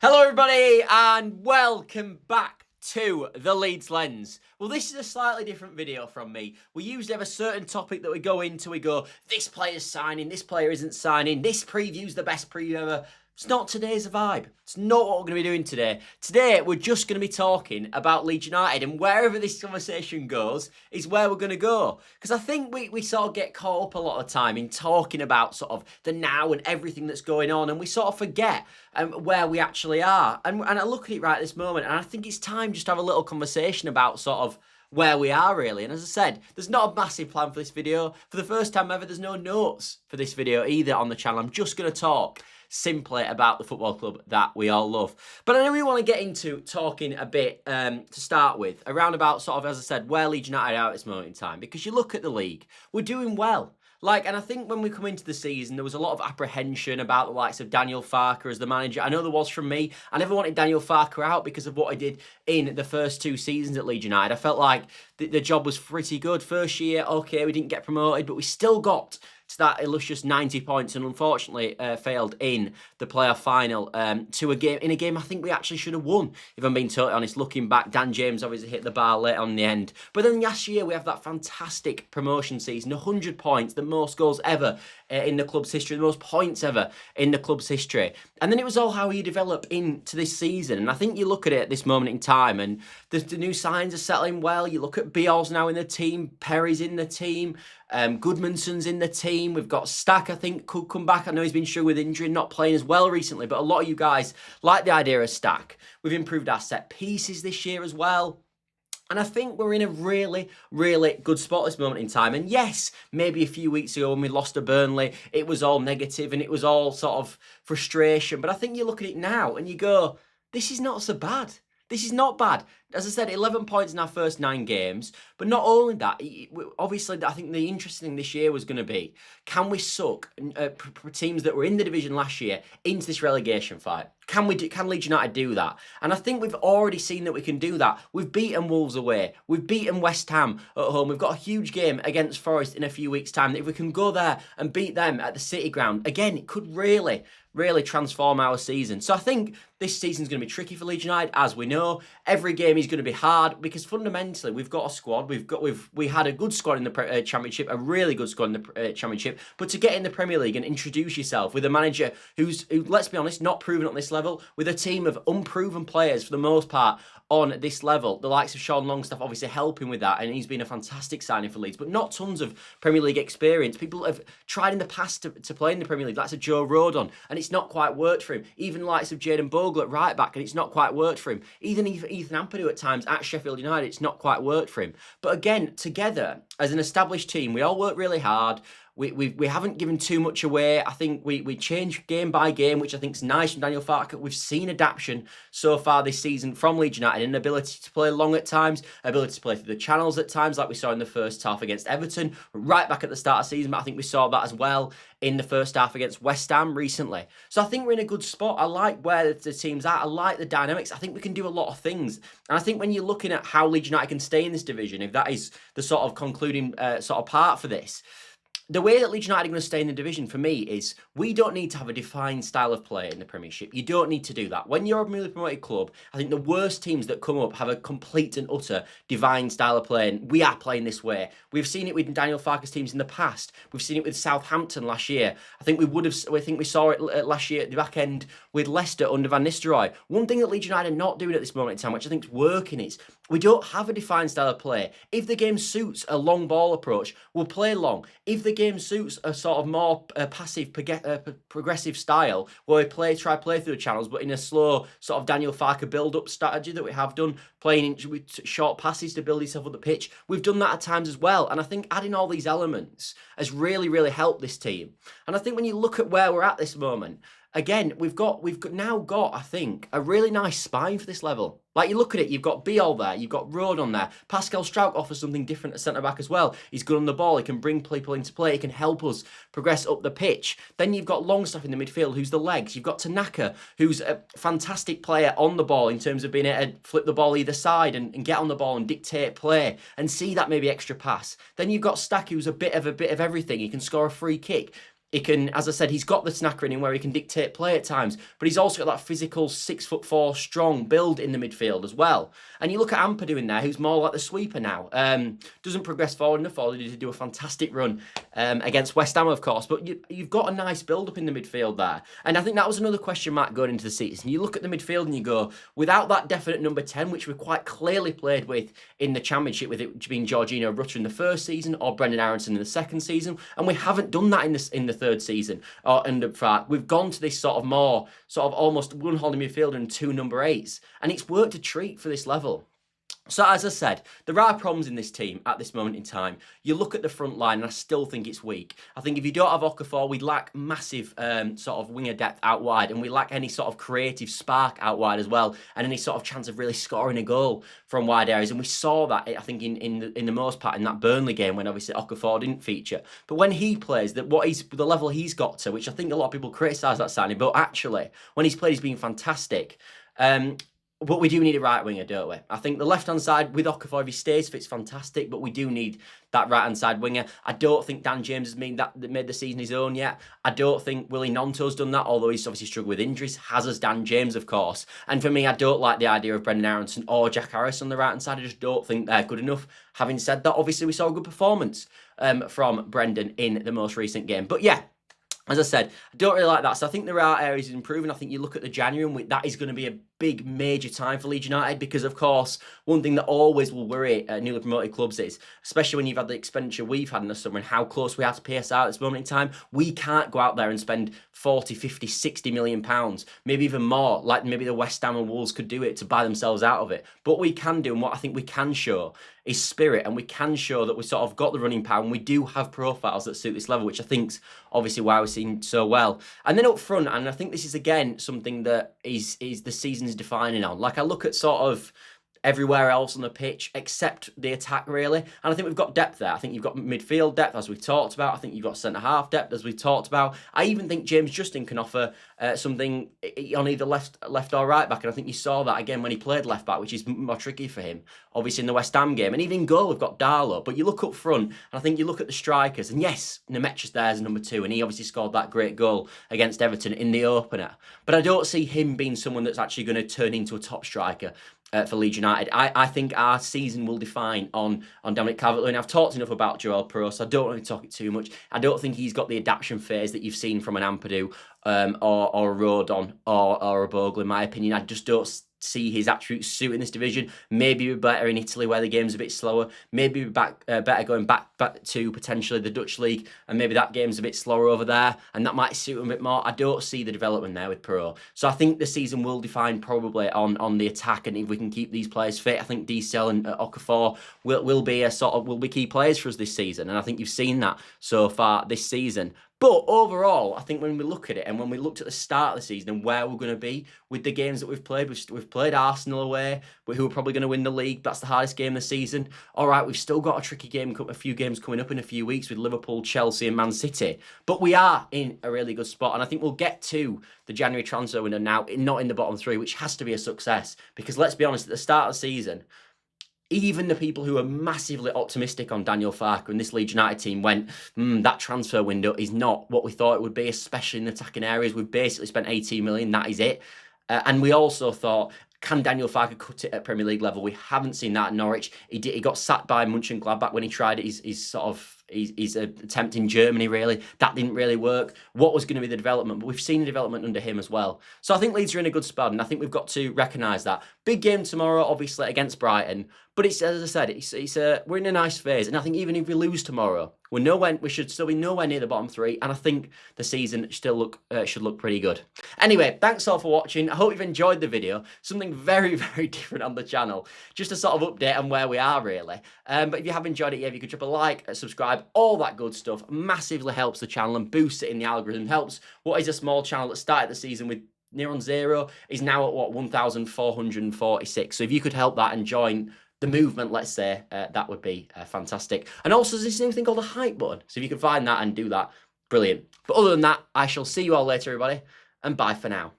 Hello everybody and welcome back to the Leeds Lens. Well, this is a slightly different video from me. We usually have a certain topic that we go into. We go, this player's signing, this player isn't signing, this preview's the best preview ever. It's not today's vibe. It's not what we're going to be doing today. Today, we're just going to be talking about Leeds United, and wherever this conversation goes is where we're going to go. Because I think we sort of get caught up a lot of time in talking about sort of the now and everything that's going on, and we sort of forget where we actually are. And I look at it right at this moment, and I think it's time just to have a little conversation about sort of where we are really. And as I said, there's not a massive plan for this video. For the first time ever, there's no notes for this video either on the channel. I'm just going to talk simply about the football club that we all love. But I know we want to get into talking a bit to start with, around about sort of, as I said, where Leeds United are at this moment in time. Because you look at the league, we're doing well. And I think when we come into the season, there was a lot of apprehension about the likes of Daniel Farke as the manager. I know there was from me. I never wanted Daniel Farke out because of what he did in the first two seasons at Leeds United. I felt like the job was pretty good. First year, okay, we didn't get promoted, but we still got to that illustrious 90 points and unfortunately failed in the playoff final to a game I think we actually should have won, if I'm being totally honest. Looking back, Dan James obviously hit the bar late on the end. But then last year we have that fantastic promotion season, 100 points, the most goals ever in the club's history, the most points ever in the club's history. And then it was all how you develop into this season. And I think you look at it at this moment in time and the new signs are settling well. You look at Biel's now in the team, Perry's in the team, Goodmanson's in the team. We've got Stack, I think, could come back. I know he's been struggling with injury, not playing as well recently, but a lot of you guys like the idea of Stack. We've improved our set pieces this year as well. And I think we're in a really, really good spot at this moment in time. And yes, maybe a few weeks ago when we lost to Burnley, it was all negative and it was all sort of frustration. But I think you look at it now and you go, this is not so bad. This is not bad. As I said, 11 points in our first 9 games. But not only that, obviously, I think the interesting thing this year was going to be, can we suck teams that were in the division last year into this relegation fight? Can Leeds United do that? And I think we've already seen that we can do that. We've beaten Wolves away. We've beaten West Ham at home. We've got a huge game against Forest in a few weeks' time. If we can go there and beat them at the City Ground, again, it could really transform our season. So I think this season's going to be tricky for Leeds United, as we know. Every game is going to be hard because fundamentally we've got a squad. We had a good squad in the Championship, a really good squad in the Championship. But to get in the Premier League and introduce yourself with a manager who, let's be honest, not proven at this level, with a team of unproven players for the most part on this level, the likes of Sean Longstaff obviously helping with that, and he's been a fantastic signing for Leeds, but not tons of Premier League experience. People have tried in the past to play in the Premier League, likes of Joe Rodon, and it's not quite worked for him. Even the likes of Jayden Bogle at right back, and it's not quite worked for him. Even Ethan Ampadu at times at Sheffield United, it's not quite worked for him. But again, together, as an established team, we all work really hard. We haven't given too much away. I think we change game by game, which I think is nice from Daniel Farke. We've seen adaptation so far this season from Leeds United, an ability to play long at times, ability to play through the channels at times, like we saw in the first half against Everton, right back at the start of the season. But I think we saw that as well in the first half against West Ham recently. So I think we're in a good spot. I like where the team's at. I like the dynamics. I think we can do a lot of things. And I think when you're looking at how Leeds United can stay in this division, if that is the sort of concluding sort of part for this, the way that Leeds United are going to stay in the division for me is we don't need to have a defined style of play in the Premiership. You don't need to do that. When you're a newly promoted club, I think the worst teams that come up have a complete and utter defined style of play, and we are playing this way. We've seen it with Daniel Farke's teams in the past. We've seen it with Southampton last year. I think we saw it last year at the back end with Leicester under Van Nistelrooy. One thing that Leeds United are not doing at this moment in time, which I think is working, is we don't have a defined style of play. If the game suits a long ball approach, we'll play long. If the game suits a sort of more passive, progressive style, where we try play through the channels, but in a slow sort of Daniel Farke build-up strategy that we have done, playing with short passes to build yourself up the pitch, we've done that at times as well. And I think adding all these elements has really, really helped this team. And I think when you look at where we're at this moment, again, we've now got, I think, a really nice spine for this level. Like, you look at it, you've got Biol there, you've got Rodon there. Pascal Struijk offers something different at centre-back as well. He's good on the ball, he can bring people into play, he can help us progress up the pitch. Then you've got Longstaff in the midfield, who's the legs. You've got Tanaka, who's a fantastic player on the ball in terms of being able to flip the ball either side and get on the ball and dictate play and see that maybe extra pass. Then you've got Stack, who's a bit of everything. He can score a free kick. He can, as I said, he's got the snacker in him where he can dictate play at times, but he's also got that physical 6'4" strong build in the midfield as well. And you look at Ampadu in there, who's more like the sweeper now. Doesn't progress forward enough, although he did do a fantastic run against West Ham, of course. But you've got a nice build up in the midfield there. And I think that was another question mark going into the season. You look at the midfield and you go, without that definite number 10, which we quite clearly played with in the Championship, with it being Jorginho Rutter in the first season or Brendan Aronson in the second season, and we haven't done that in the third season. And in fact, we've gone to this sort of almost one holding midfielder and two number 8s, and it's worked a treat for this level. So as I said, there are problems in this team at this moment in time. You look at the front line and I still think it's weak. I think if you don't have Okafor, we lack massive sort of winger depth out wide, and we lack any sort of creative spark out wide as well, and any sort of chance of really scoring a goal from wide areas. And we saw that, I think, in the most part in that Burnley game when obviously Okafor didn't feature. But when he plays, the level he's got to, which I think a lot of people criticise that signing, but actually when he's played, he's been fantastic. But we do need a right winger, don't we? I think the left-hand side with Okafor, if he stays fit's fantastic, but we do need that right-hand side winger. I don't think Dan James has made the season his own yet. I don't think Willie Gnonto's done that, although he's obviously struggled with injuries, as Dan James, of course. And for me, I don't like the idea of Brendan Aronson or Jack Harris on the right-hand side. I just don't think they're good enough. Having said that, obviously we saw a good performance from Brendan in the most recent game. But yeah, as I said, I don't really like that. So I think there are areas of improvement. I think you look at the January, and that is going to be a big, major time for Leeds United, because, of course, one thing that always will worry newly promoted clubs is, especially when you've had the expenditure we've had in the summer and how close we are to PSR at this moment in time, we can't go out there and spend 40, 50, 60 million pounds, maybe even more, like maybe the West Ham and Wolves could do it to buy themselves out of it. But we can do, and what I think we can show is spirit, and we can show that we sort of got the running power, and we do have profiles that suit this level, which I think's obviously why we're seeing so well. And then up front, and I think this is again something that is the season's defining on. Like, I look at sort of everywhere else on the pitch except the attack, really. And I think we've got depth there. I think you've got midfield depth, as we've talked about. I think you've got centre-half depth, as we've talked about. I even think James Justin can offer something on either left or right back. And I think you saw that again when he played left back, which is more tricky for him, obviously, in the West Ham game. And even in goal, we've got Darlow. But you look up front, and I think you look at the strikers, and yes, Nemecha's there as number 2, and he obviously scored that great goal against Everton in the opener. But I don't see him being someone that's actually going to turn into a top striker for Leeds United. I think our season will define on Dominic Calvert-Lewin. I've talked enough about Joel Pro, so I don't want to talk it too much. I don't think he's got the adaptation phase that you've seen from an Ampadu or a Rodon or a Bogle, in my opinion. I just don't see his attributes suiting this division. Maybe we're better in Italy, where the game's a bit slower. Maybe we're better going back to potentially the Dutch league, and maybe that game's a bit slower over there, and that might suit him a bit more. I don't see the development there with Pro. So I think the season will define probably on the attack, and if we can keep these players fit, I think DCL and Okafor will be key players for us this season, and I think you've seen that so far this season. But overall, I think when we look at it, and when we looked at the start of the season and where we're going to be with the games that we've played, we've played Arsenal away, who are probably going to win the league. That's the hardest game of the season. All right, we've still got a few games coming up in a few weeks with Liverpool, Chelsea and Man City. But we are in a really good spot, and I think we'll get to the January transfer window now, not in the bottom 3, which has to be a success. Because let's be honest, at the start of the season, even the people who are massively optimistic on Daniel Farke and this Leeds United team went, that transfer window is not what we thought it would be, especially in attacking areas. We've basically spent 18 million, that is it. And we also thought, can Daniel Farke cut it at Premier League level? We haven't seen that at Norwich. He got sacked by Mönchengladbach when he tried it. His attempt in Germany, really. That didn't really work. What was going to be the development? But we've seen the development under him as well. So I think Leeds are in a good spot, and I think we've got to recognise that. Big game tomorrow, obviously, against Brighton. But it's, as I said, we're in a nice phase. And I think even if we lose tomorrow, we should still be nowhere near the bottom 3. And I think the season still should look pretty good. Anyway, thanks all for watching. I hope you've enjoyed the video. Something very, very different on the channel. Just a sort of update on where we are, really. But if you have enjoyed it, if you could drop a like, subscribe, all that good stuff. Massively helps the channel and boosts it in the algorithm. Helps what is a small channel that started the season with near on 0 is now at 1,446. So if you could help that and join the movement, let's say, that would be fantastic. And also there's this new thing called a hype button. So if you can find that and do that, brilliant. But other than that, I shall see you all later, everybody, and bye for now.